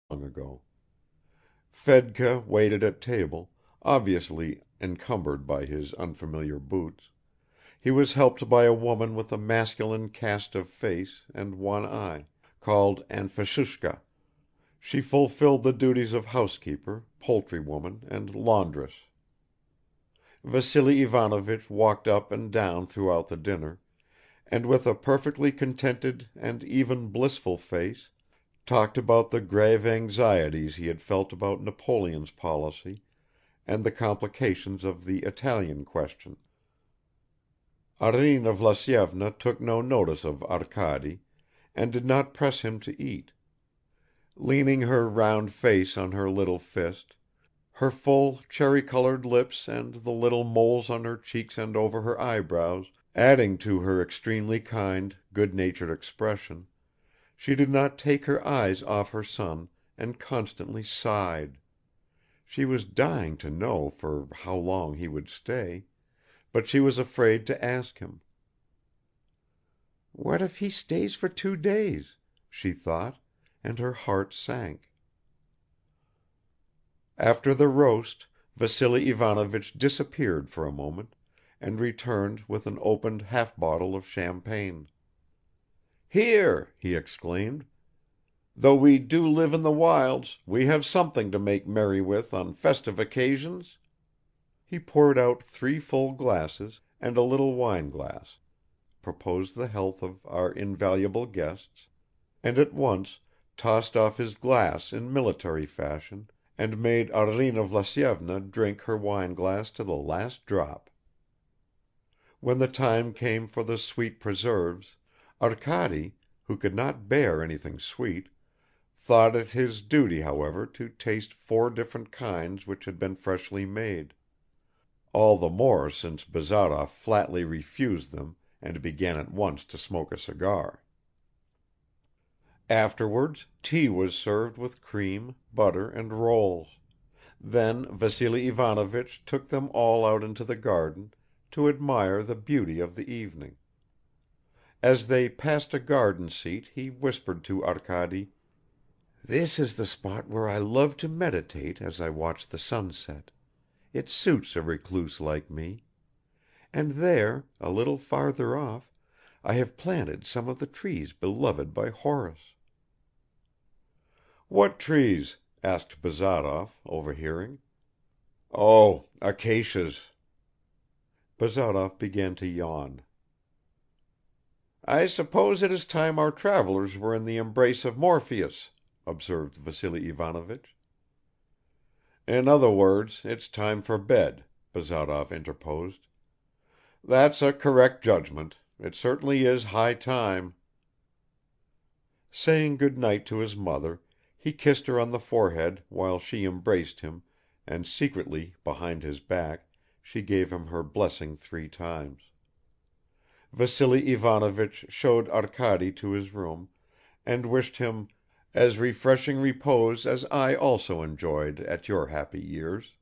long ago. Fedka waited at table, obviously encumbered by his unfamiliar boots; he was helped by a woman with a masculine cast of face and one eye, called Anfisushka; she fulfilled the duties of housekeeper, poultry woman and laundress. Vassily Ivanovich walked up and down throughout the dinner, and with a perfectly contented and even blissful face talked about the grave anxieties he had felt about Napoleon's policy and the complications of the Italian question. Arina Vlasyevna took no notice of Arkady and did not press him to eat. Leaning her round face on her little fist, her full cherry-colored lips and the little moles on her cheeks and over her eyebrows adding to her extremely kind, good-natured expression, she did not take her eyes off her son and constantly sighed. She was dying to know for how long he would stay, but she was afraid to ask him. "What if he stays for 2 days?" she thought, and her heart sank. After the roast, Vassily Ivanovich disappeared for a moment and returned with an opened half bottle of champagne. "Here," he exclaimed, "though we do live in the wilds, we have something to make merry with on festive occasions." He poured out 3 full glasses and a little wineglass, proposed the health of our invaluable guests, and at once tossed off his glass in military fashion and made Arina Vlasyevna drink her wineglass to the last drop. When the time came for the sweet preserves, Arkady, who could not bear anything sweet, thought it his duty however to taste 4 different kinds which had been freshly made, all the more since Bazarov flatly refused them and began at once to smoke a cigar. Afterwards tea was served with cream, butter and rolls; then Vassily Ivanovich took them all out into the garden to admire the beauty of the evening. As they passed a garden seat he whispered to Arkady, "This is the spot where I love to meditate as I watch the sunset; it suits a recluse like me. And there, a little farther off, I have planted some of the trees beloved by Horace." "What trees?" asked Bazarov, overhearing. "Oh, acacias." Bazarov began to yawn. "I suppose it is time our travelers were in the embrace of Morpheus," observed Vassily Ivanovich. "In other words, it's time for bed," Bazarov interposed. "That's a correct judgment; it certainly is high time." Saying good night to his mother, he kissed her on the forehead while she embraced him and secretly behind his back she gave him her blessing 3 times. Vassily Ivanovich showed Arkady to his room and wished him "as refreshing repose as I also enjoyed at your happy years."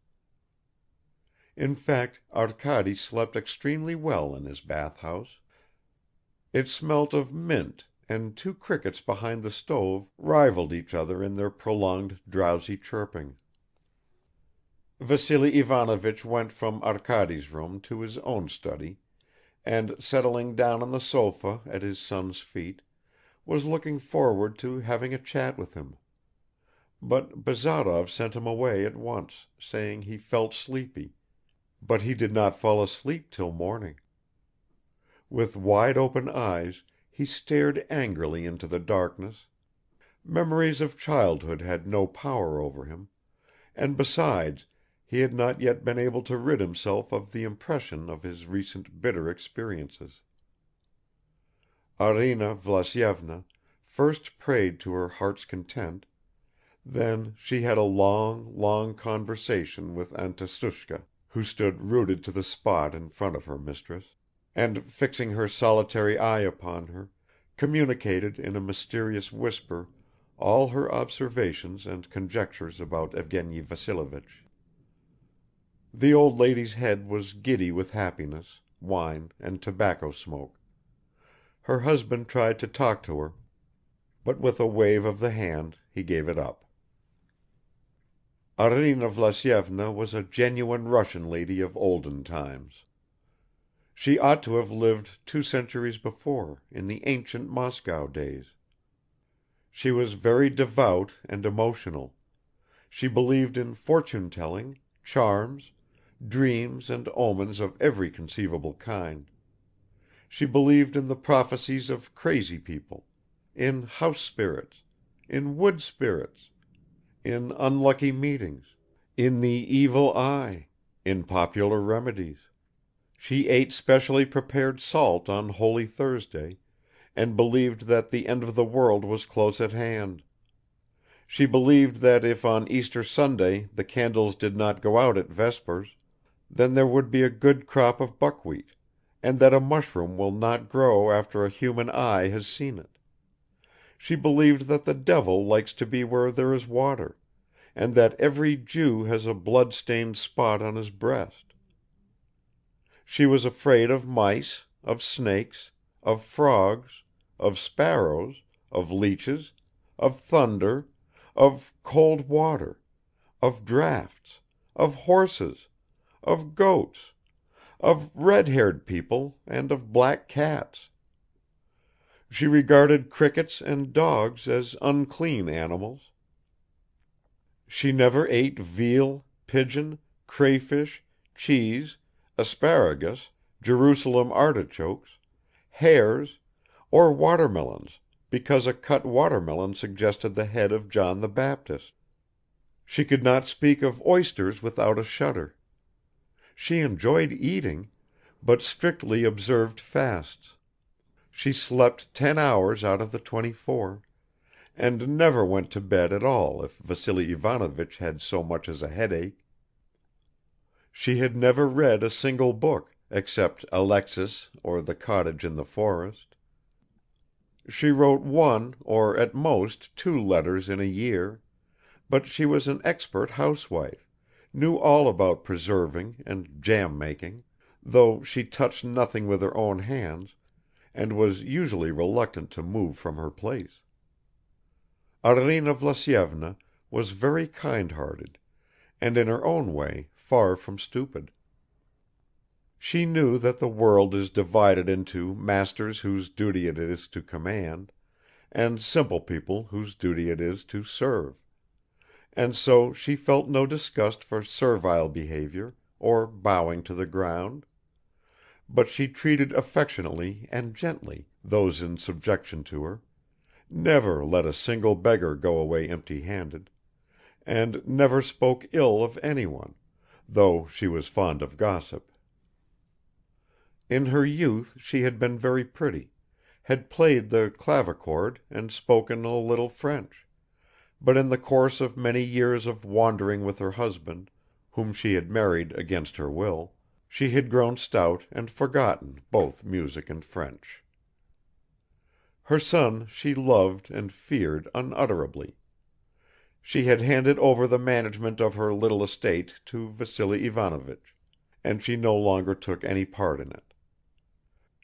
In fact, Arkady slept extremely well in his bath house. It smelt of mint and 2 crickets behind the stove rivaled each other in their prolonged drowsy chirping. Vassily Ivanovich went from Arkady's room to his own study and, settling down on the sofa at his son's feet, was looking forward to having a chat with him; but Bazarov sent him away at once, saying he felt sleepy, but he did not fall asleep till morning. With wide open eyes he stared angrily into the darkness; memories of childhood had no power over him, and besides he had not yet been able to rid himself of the impression of his recent bitter experiences. Arina Vlasyevna first prayed to her heart's content, then she had a long, long conversation with Anfisushka, who stood rooted to the spot in front of her mistress, and fixing her solitary eye upon her, communicated in a mysterious whisper all her observations and conjectures about Evgeny Vassilovich. The old lady's head was giddy with happiness, wine and tobacco smoke; her husband tried to talk to her, but with a wave of the hand he gave it up. Arina Vlasyevna was a genuine Russian lady of olden times. She ought to have lived 2 centuries before, in the ancient Moscow days. She was very devout and emotional. She believed in fortune telling, charms, dreams and omens of every conceivable kind. She believed in the prophecies of crazy people, in house spirits, in wood spirits, in unlucky meetings, in the evil eye, in popular remedies. She ate specially prepared salt on Holy Thursday, and believed that the end of the world was close at hand. She believed that if on Easter Sunday the candles did not go out at vespers, then there would be a good crop of buckwheat, and that a mushroom will not grow after a human eye has seen it. She believed that the devil likes to be where there is water, and that every Jew has a blood-stained spot on his breast. She was afraid of mice, of snakes, of frogs, of sparrows, of leeches, of thunder, of cold water, of draughts, of horses, of goats, of red-haired people and of black cats. She regarded crickets and dogs as unclean animals. She never ate veal, pigeon, crayfish, cheese, asparagus, Jerusalem artichokes, hares, or watermelons because a cut watermelon suggested the head of John the Baptist. She could not speak of oysters without a shudder. She enjoyed eating, but strictly observed fasts. She slept 10 hours out of the 24, and never went to bed at all if Vassily Ivanovich had so much as a headache. She had never read a single book, except Alexis or The Cottage in the Forest. She wrote 1 or at most 2 letters in a year, but she was an expert housewife, knew all about preserving and jam making, though she touched nothing with her own hands, and was usually reluctant to move from her place. Arina Vlasyevna was very kind-hearted, and in her own way far from stupid. She knew that the world is divided into masters whose duty it is to command, and simple people whose duty it is to serve, and so she felt no disgust for servile behavior or bowing to the ground, but she treated affectionately and gently those in subjection to her, never let a single beggar go away empty-handed, and never spoke ill of anyone, though she was fond of gossip. In her youth she had been very pretty, had played the clavichord and spoken a little French, but in the course of many years of wandering with her husband, whom she had married against her will, she had grown stout and forgotten both music and French. Her son she loved and feared unutterably. She had handed over the management of her little estate to Vassily Ivanovich, and she no longer took any part in it.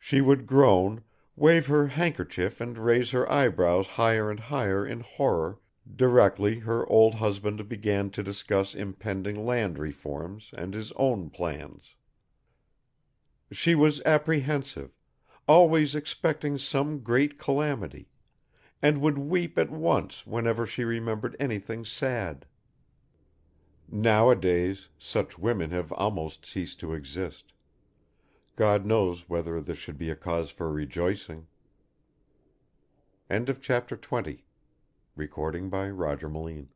She would groan, wave her handkerchief and raise her eyebrows higher and higher in horror directly her old husband began to discuss impending land reforms and his own plans. She was apprehensive, always expecting some great calamity, and would weep at once whenever she remembered anything sad. Nowadays such women have almost ceased to exist. God knows whether this should be a cause for rejoicing. End of chapter 20. Recording by Roger Moline.